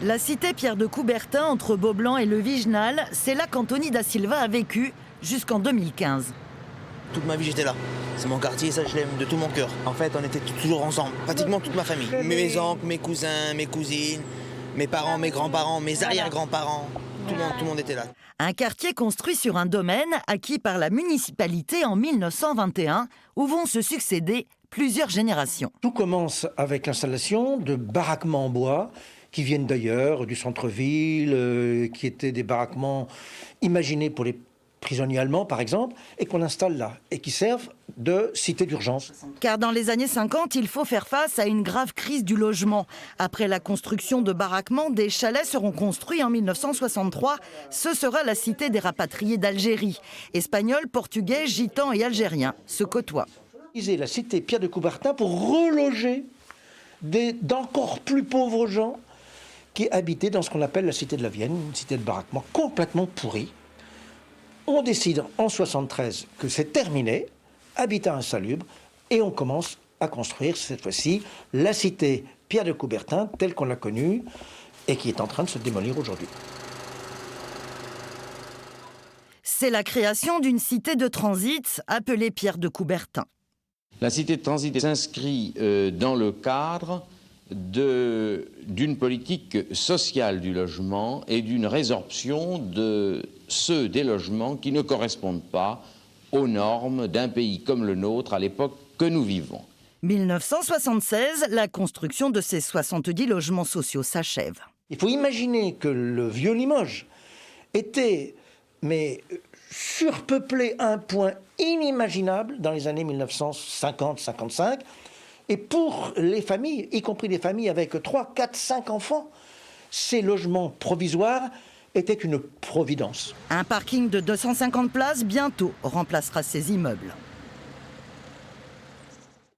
La cité Pierre de Coubertin, entre Beaublanc et le Viginal, c'est là qu'Anthony da Silva a vécu jusqu'en 2015. Toute ma vie, j'étais là. C'est mon quartier, ça, je l'aime de tout mon cœur. En fait, on était toujours ensemble, pratiquement toute ma famille. Mes oncles, mes cousins, mes cousines, mes parents, mes grands-parents, mes arrière-grands-parents. Tout le monde était là. Un quartier construit sur un domaine acquis par la municipalité en 1921, où vont se succéder plusieurs générations. Tout commence avec l'installation de baraquements en bois qui viennent d'ailleurs, du centre-ville, qui étaient des baraquements imaginés pour les prisonniers allemands, par exemple, et qu'on installe là, et qui servent de cité d'urgence. Car dans les années 50, il faut faire face à une grave crise du logement. Après la construction de baraquements, des chalets seront construits en 1963. Ce sera la cité des rapatriés d'Algérie. Espagnols, portugais, gitans et algériens se côtoient. La cité Pierre de Coubertin pour reloger d'encore plus pauvres gens qui habitaient dans ce qu'on appelle la cité de la Vienne, une cité de baraquements complètement pourrie. On décide en 73 que c'est terminé, habitat insalubre, et on commence à construire cette fois-ci la cité Pierre de Coubertin telle qu'on l'a connue et qui est en train de se démolir aujourd'hui. C'est la création d'une cité de transit appelée Pierre de Coubertin. La cité de transit s'inscrit dans le cadre d'une politique sociale du logement et d'une résorption de ceux des logements qui ne correspondent pas aux normes d'un pays comme le nôtre à l'époque que nous vivons. 1976, la construction de ces 70 logements sociaux s'achève. Il faut imaginer que le vieux Limoges était surpeuplé à un point inimaginable dans les années 1950-55. Et pour les familles, y compris les familles avec 3, 4, 5 enfants, ces logements provisoires étaient une providence. Un parking de 250 places bientôt remplacera ces immeubles.